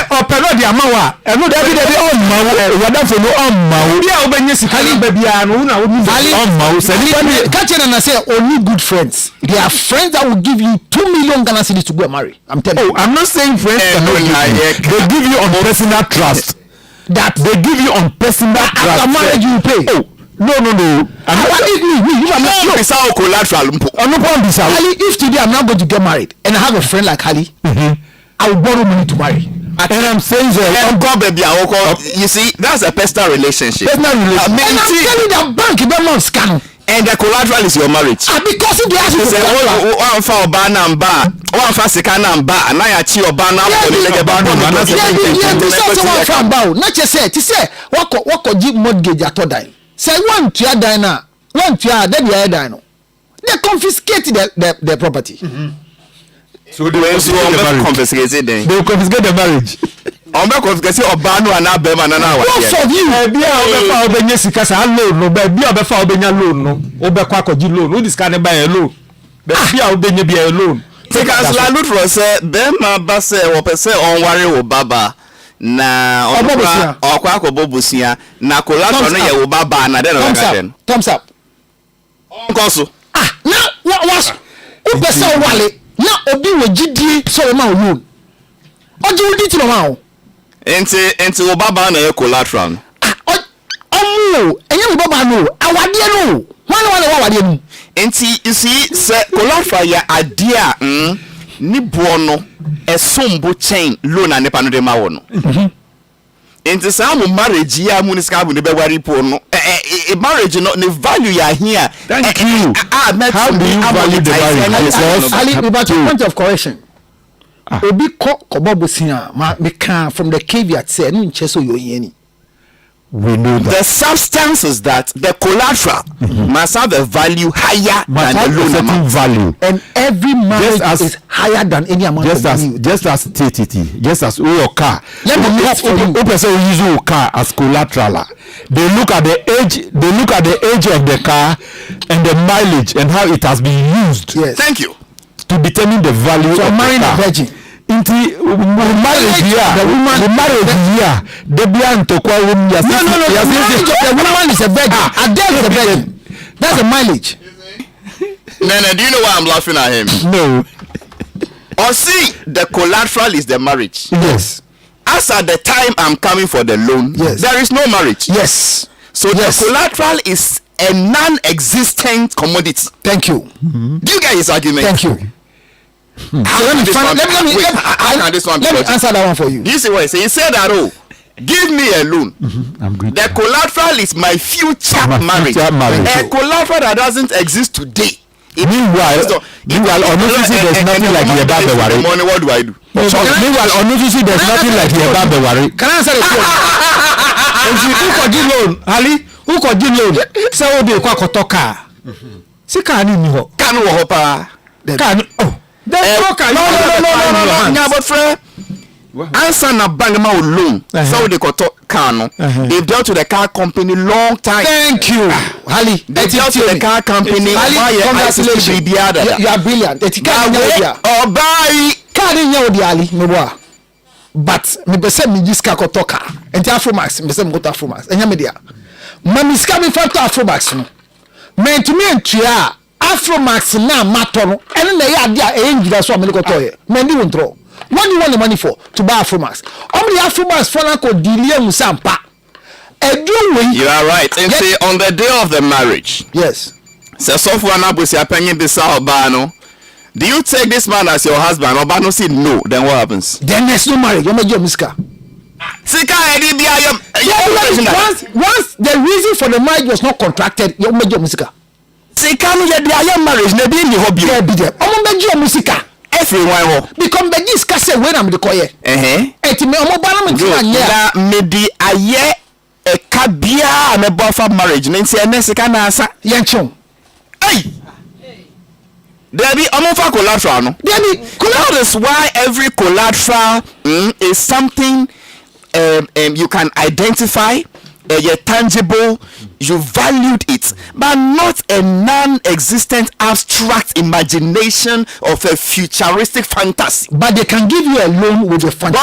Opelo di amawa. Eno David on ma wadafo no on ma. Bia obenye sika ni bia no na wo ni on ma. Sani catch na say only good friends. They are friends that will give you 2 million Ghana cedis to go and marry. I'm telling you. I'm not saying friends they give you on personal trust. That they give you on personal trust. After marriage you pay. Oh, no. You are not Bisa collateral mpo. If today I'm not going to get married and I have a friend like Hali, I will borrow money to marry. And I'm saying you see, that's a personal relationship. And I'm telling the bank, you don't know scam. And the collateral is your marriage. Because if they ask you say one for Obana and bar, one for Sekana and bar, and I achieve Obana for the Obana. Not just say, to say, what could you mortgage at all dine? Say one to your diner, one to your then your dino. They confiscate the property. So they will confiscate the marriage. Ombe confiscate Obano and Abema and now. Both of you. Be obefa obenye sikasa loan no, be obefa obenya loan no. Obekwa koji loan. Who this can buy a loan? Be obenye be a loan. Take as la loot for say Bema base wo pese on worry wo baba na okwa akobobusia na collateral no ye wo baba na den no. Thumbs up. Onkoso. Now what was who pese wale na obi wo gidie so ma loan. Oji udi ti no ma. Enti wo baba na collateral. Enye wo baba no, awade no. Wane wawade no. Enti you see say collateral ya adea ni buono esombo chain loan na nepa no de ma wo no. Enti sa mo marriage ya mu ni ska bu ne be wari po no. Marriage no the value ya here. Thank you. How do you value the marriage? Ali, about your point of correction. Obi kobobusia me can from the caveat say no ncheso yo yeni. We know that the substance is that the collateral must have a value higher than the loan amount. Value. And every marriage is higher than any amount of value. Just as TTT, just as your car. Let me look for you. Person who use your car as collateral. They look at the age. They look at the age of the car and the mileage and how it has been used. Yes. Thank you. To determine the value of the car. A virgin. Into marriage here, the marriage here, the blind to call him. No. The woman is a virgin. Adele is a virgin. That's a mileage. Nene, do you know why I'm laughing at him? No. Or see, the collateral is the marriage. Yes. As at the time I'm coming for the loan, yes, there is no marriage. Yes. So yes, the collateral is a non-existent commodity. Thank you. Do you get his argument? Let me answer that one for you. Do you see what he said? He said that, give me a loan. The collateral is my future marriage. A collateral that doesn't exist today. Meanwhile, honestly, there's nothing like the above the worry. Money, what do I do? Meanwhile, honestly, there's nothing like the above the worry. Can I answer the question? Who could give loan? Ali, who could give loan? Say we be kwa kotoka. Si ka ni mi ho. Can wo ho pa. Can oh. No. Yeah, but friend, answer na bank ma loan. So they got car no. They've dealt with the car company long time. Thank you, Ali. They dealt with the car company. Ali, congratulations. You are brilliant. Oh, bye. Car in your Ali, me boy. But me be say me just car kotoka. Enti Afromax, me say me go to Afromax. Enya me dia. Mami ska me fa to Afromax no. Me to me entua Afromax na mato no. Ene na ya dia e njira so me go to ye. Me ndi wontro. What do you want the money for? To buy Afromax. Only Afromax for na ko delay musampa. You are right. And say on the day of the marriage. Yes. So far na busi apenye bisa obano. Do you take this man as your husband? Obano said no. Then what happens? Then there's no marriage. You make your miska. Once the reason for the marriage was not contracted, you make your miska. Sikanu ya dia marriage na bi ni hobby. Yeah, be there. Omo make your musika. Everyone ho. Because be this kase when am the koye. Eti me omo bana me anya. Na me di aye e kabia me bofa marriage na nti ene sika na asa yenchon. Hey. There be omo collateral no. That is why every collateral is something you can identify, tangible, you valued it, but not a non-existent abstract imagination of a futuristic fantasy. But they can give you a loan with a fantasy.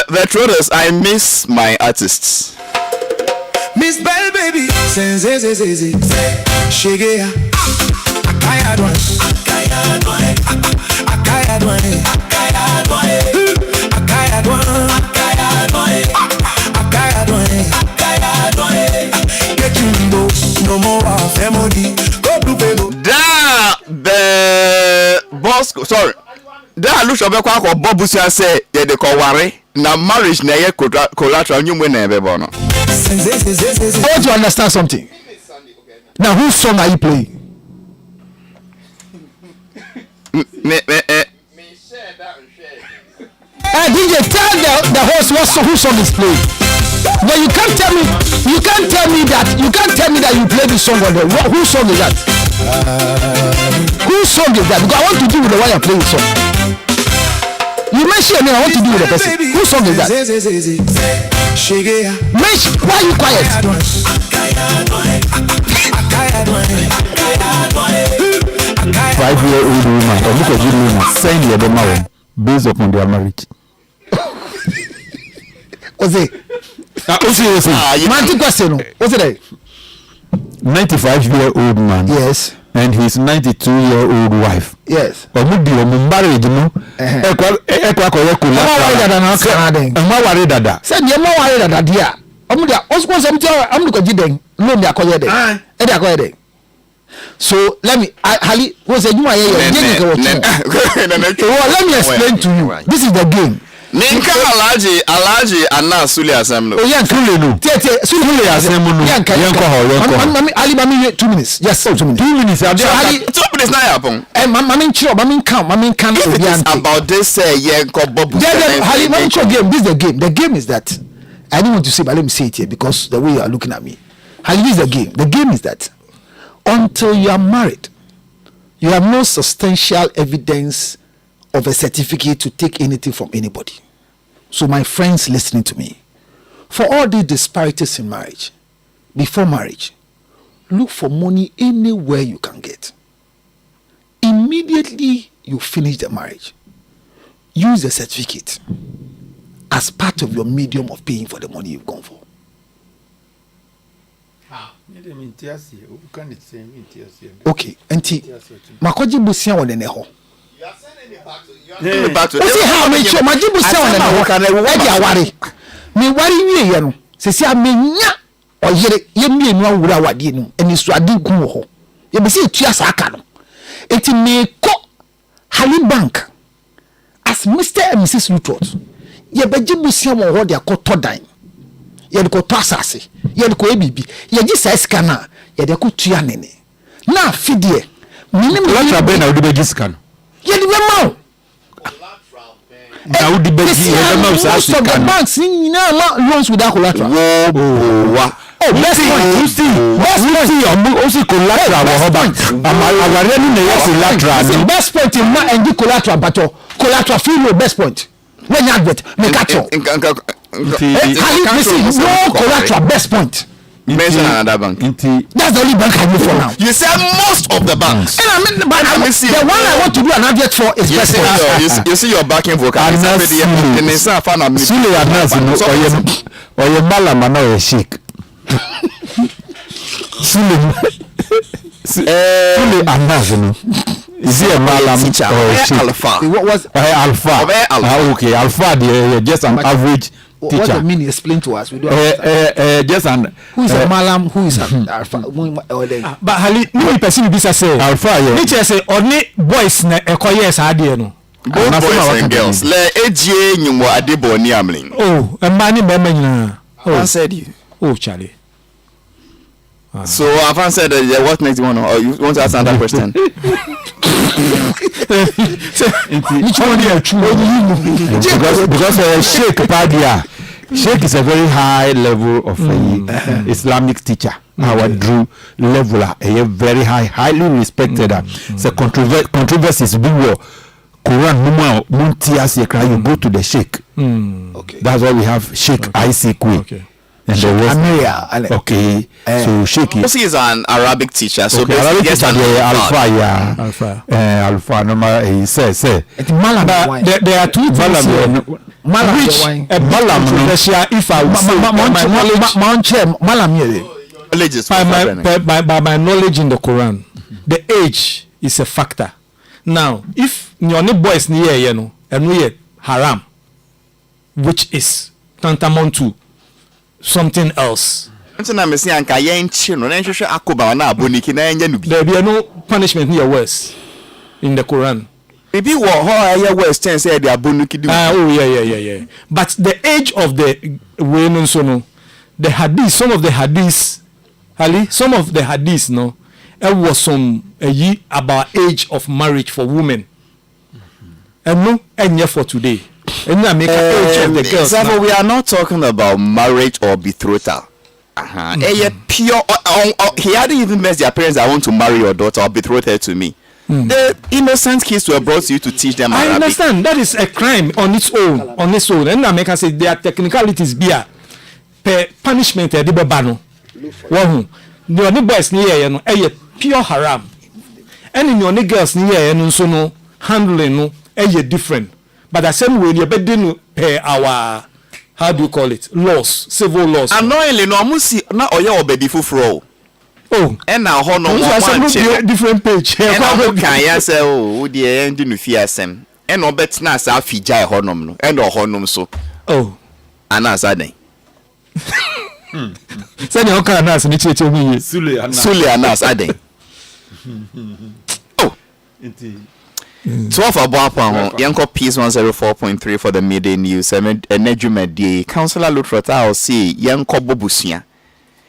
The truth is, I miss my artists. Miss Bell baby, say, shake akaya one. no more family. Go to Bego. Da the boss sorry. Da look obekwa ko bobusia say ye de ko ware na marriage na ye collateral nyumwe na ebe bono. I want to understand something. Now, whose song are you playing? DJ, tell the host whose song is playing. No, you can't tell me that you play this song on the whose song is that? Whose song is that? Because I want to do with the one you're playing song. You mentioned me, I want to do with the person. Whose song is that? Why are you quiet? 5-year-old woman or look at you woman send your marriage based upon their marriage. What's it? Manti question. What's it? 95-year-old man. Yes. And his 92-year-old wife. Yes. Omudi marriage no. Ekwa ko yakula. Ma ware dada. Say dey ma ware dada dia. Omudi osko some tell am ko giden. No me akoye dey. E dey akoye dey. So let me Hali what's say you ma here. Let me explain to you. This is the game. Ninka Alaji Anna Suli Assembly. Oh, yeah, Suli no. Suli Assembly. Mami Ali mami 2 minutes. Yes, 2 minutes. 2 minutes. So Ali 2 minutes na happen. Mami chiro, mami can. If it is about this yenko bobu. Ali mami chiro game. This is the game. The game is that I don't want to say, but let me say it here because the way you are looking at me. Ali, this is the game. The game is that until you are married, you have no substantial evidence of a certificate to take anything from anybody. So my friends listening to me, for all these disparities in marriage, before marriage, look for money anywhere you can get. Immediately you finish the marriage, use the certificate as part of your medium of paying for the money you've gone for. Okay, auntie, makoji busia woneneho. See how me show majibu say on na work na we dey aware me ware wie ye no se se amenya oyere ye mienu awura awade no eni so ade gu ho ye be say etua sa aka no eti me ko Hali Bank as Mr. and Mrs. Lutrot ye bejibu sia mo ho de akoto dan ye de ko to asase ye de ko ebibi ye gi sa sika na ye de ko tua nene na fidie minim la be na odi be gi sika no ye de be ma now the most of the banks in loans without collateral. Best point in my and collateral, but collateral fee no best point. When you advert, make catch up. No collateral best point. Mention another bank. That's the only bank I know for now. You said most of the banks. And I mean, but the one I want to do an advert for is best point. You see your backing vocal. Sule Anas or your malama no a shake. Sule Anas no. Is he a malam or a shake? Alpha. What was Alpha? Okay, Alpha. Just an average. What does it mean? Explain to us. We do just an who is a malam, who is an alpha. But Hali, no person be say alpha. Nature say only boys na ekoyes adie no. Both boys and girls. Le AGA nyumo adebo ni amling. Oh, a man ni mema nyina. I said you. Oh, Charlie. So I've said what next one or you want to ask another question? Which one you true? Because Sheikh Padia, Sheikh is a very high level of Islamic teacher. Our Drew level, a very high, highly respected. So controversies be Quran Muma Muntias you go to the Sheikh. Okay. That's why we have Sheikh IC Queen. Okay. And the rest, okay, so Sheikh is an Arabic teacher, so okay, Arabic teacher, Alpha. Number he says, there are two things here. Malam controversial. If I by my knowledge in the Quran, the age is a factor. Now, if your boys near you know, and we haram, which is tantamount to something else. nti na mesi anka yen chi no na nhwehwe akoba na aboniki na enya no bi there be no punishment near worse in the Quran. Maybe wo ho Western say the aboniki do. Oh yeah. But the age of the way no the hadith, some of the hadiths no it was some about age of marriage for women. And no and for today. And now make age of the girls. So we are not talking about marriage or betrothal. Pure he hadn't even met their parents. I want to marry your daughter or betroth her to me. The innocent kids were brought to you to teach them Arabic. I understand that is a crime on its own. And I make say there are technicalities beer per punishment e de bano. Wo the only boys near no pure haram. And in your girls near no so no handling no different. But the same way you be per our how do you call it? Laws, civil laws. Annoyingly no amusi na oye obedi fufuro. Oh, and now ho no different page. And can ya say oh the end no fiasem. And no bet na sa fija honom no. And honom so. Oh, anasa den. Say you can anas ni cheche mi. Sule anas aden. Oh. 12 abapon yanko piece 104.3 for the midday news and Nejumedi councillor Lutrota see yanko bobusua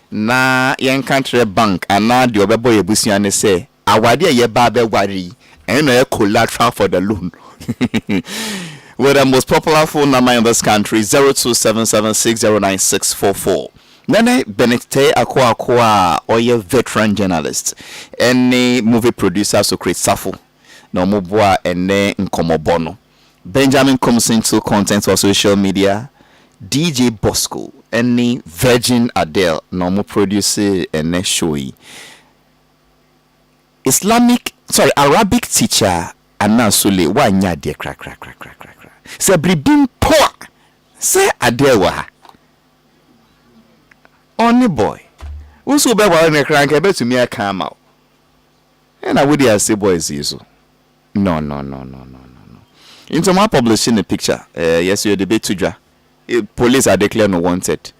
na yan country bank ana de obebo yebusua ne say awade ye ba be wari and no collateral for the loan. With the most popular phone number in this country 0277609644. Nene Benete Akwa oye veteran journalist any movie producer so create Safo no mobwa ene nkomobono. Benjamin comes into content for social media. DJ Bosco any Virgin Adele no mo produce ene showy. Arabic teacher Anasule wanya de kra. Se bribim poa se Adele wa. Only boy. Usu be wa ne kra nke betumi aka ma. And I would say boys yeso. No. Into my publishing a picture. Yes, you debate to police are declared no wanted.